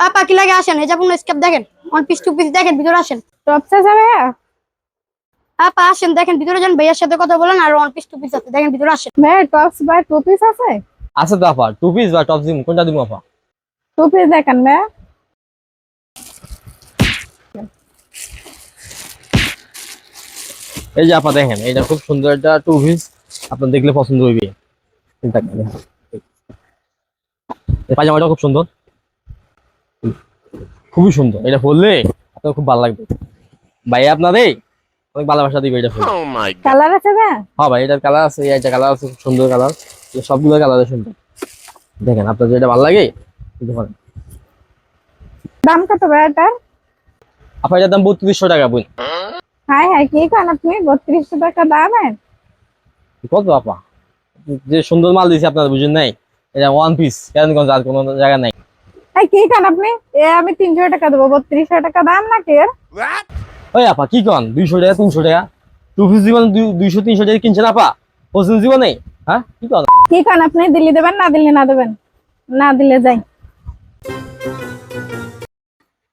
আপা কি লাগে আসেন, এই যে আপনার স্কেপ দেখেন, ওয়ান পিস টু পিস দেখেন, ভিতরে আসেন। টপসে যাবে? আপা আসেন, দেখেন ভিতরে যান, ভাইয়ার সাথে কথা বলেন। আর ওয়ান পিস টু পিস আছে, দেখেন ভিতরে আসেন। ভাই টপস বা টু পিস আছে? আছে তো আপা, টু পিস বা টপ জিম কোনটা দিব আপা? টু পিস দেখেন ভাই। এই যে আপা দেখেন, এটা খুব সুন্দর একটা টু পিস, আপনার দেখলে পছন্দ হইবে। চিন্তা করেন, এই পাজামাটা খুব সুন্দর, খুবই সুন্দর। এটা পরলে আপনার খুব ভালো লাগবে। ভাই আপনাদের অনেক ভালোবাসা দিবে এটা পরলে। কালার আছে ভাই? হ্যাঁ ভাই, এটার কালার আছে, এটা কালার আছে, খুব সুন্দর কালার। সবগুলো কালার সুন্দর। দেখেন আপনার যেটা ভালো লাগে নিতে পারেন। দাম কত ভাই এটার? আপা এটার দাম 3200 টাকা বোন। হাই হাই, কি খান আপনি 3200 টাকা দাম? কত আপা, যে সুন্দর মাল দিয়েছি আপনারা বুঝেন নাই? এটা ওয়ান পিস, কেরানীগঞ্জ আর কোনো জায়গা নাই। এই কি খান আপনি? আমি 300 টাকা দেবো, 3200 টাকা দাম নাকি এর? ওই আপা কি কন, 200 টাকা 300 টাকা টু পিস জীবন 200 300 টাকা কিনছেন আপা? পছন্দ জীবনে হ্যাঁ কি কন? কি খান আপনি? দিল্লি দেবেন না দিল্লি না দেবেন? না দিলে যাই।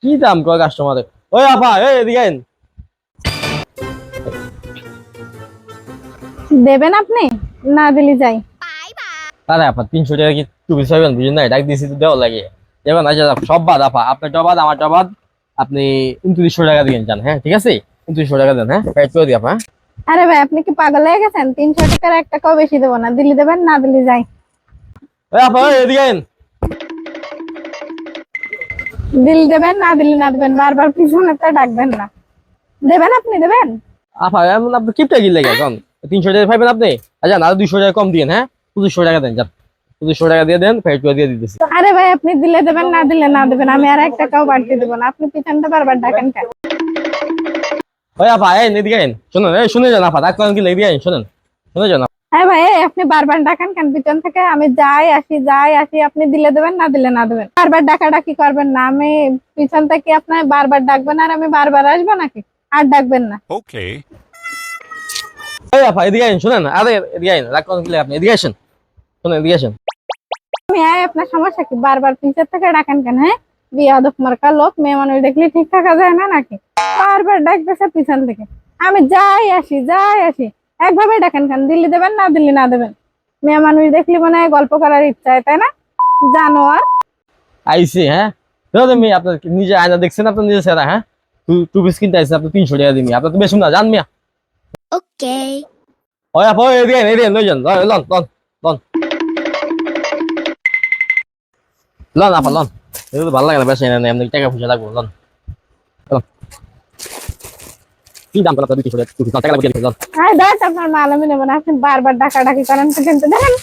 কি দাম কয় কাস্টমারে? ওই আপা এই এদিকে আইন। দেবেন আপনি? না দিলে যাই। আরে আপা 300 টাকা কি টু পিস পাইবেন বুঝেন নাই? ডাক দিয়েছি তো দেওয়া লাগে। যেমন আচ্ছা সব বাদ আপা, আপনার বাদ আমার বাদ, আপনি 2900 টাকা দিবেন যান। হ্যাঁ ঠিক আছে, 2900 টাকা দেন। হ্যাঁ পেড করে দিই আপা। আরে ভাই আপনি কি পাগল হয়ে গেছেন? 300 টাকার 1 টাকাও বেশি দেবো না। দিল্লি দেবেন না দিল্লি যাই। ওই আপা ওই এদিকে আইন। দিল্লি দেবেন না দিল্লি না দেবেন, বারবার পিছনে তো ডাকবেন না। দেবেন আপনি দেবেন? আপা এমন আপনি কিপটা কি লেগে যান? 300 টাকা পাইবেন আপনি? আচ্ছা না 200 টাকা কম দিন। হ্যাঁ 2500 টাকা দেন যান, 2500 টাকা দিয়ে দেন, পেড করে দিয়ে দিতেছি। আরে ভাই আপনি দিলে দেবেন না দিলে না দেবেন, আমি আর 1 টাকাও বাড়তি দেবো না। আপনি পিছনটা বারবার ডাকেন কেন? ওই আপা এই এদিকে আইন, শুনুন এই শুনে যান আপা, ডাক করেন কি এদিকে আইন, শুনুন শুনে যান। হ্যাঁ ভাই আপনি বারবার ডাকেন কেন পিছন থেকে? আমি যাই আসি, আপনি দিলে দেবেন না দিলে না দেবেন। বারবার ডাকাডাকি করবেন না। আমি পিছন থেকে আপনার বারবার ডাকবেন আর আমি বারবার আসবো নাকি? আর ডাকবেন না। ওই আপা এদিকে আইন, শুনেন আরে এদিকে আইন, রাগ করেন কি আপনি? এদিকে আসেন, শুনেন এদিকে আসেন। আমি আপনার সমস্যা কি? বারবার পিছন থেকে ডাকেন কেন? হ্যাঁ বিয়াদব মার্কা লোক, মেয়ে মানুষ দেখলে ঠিক থাকা যায় না নাকি? বারবার ডাকতেছে পিছন থেকে। আমি যাই আসি, একভাবে ডাকেন কেন? দিল্লি দেবেন না দিল্লি না দেবেন? মেয়ে মানুষ দেখলি মনে হয় গল্প করার ইচ্ছা, তাই না? জানোয়ার। আইসি হ্যাঁ, ধরো মেয়ে আপনার নিজে আয়না দেখছেন, আপনার নিজে সেরা। হ্যাঁ টু পিস কিনতে আইসেন, আপনি 300 টাকা দিবি, আপনার তো বেশি না জান মিয়া। ওকে। ওই আপা ওই এদিকে আইন, এদিকে আইন, লই যান, loan loan loan loan loan আপা লন। এগুলো তো ভালো লাগে না, বেশি না এমনি টাকা পয়সা লাগবো। Loan loan. কি দাম আপনার 200 টাকা? 200 টাকা লাগবে লন। হ্যাঁ দাঁড়ান, আপনার মাল আমি নেবো না। আপনি বারবার ডাকাডাকি করেন, কিন্তু দেখেন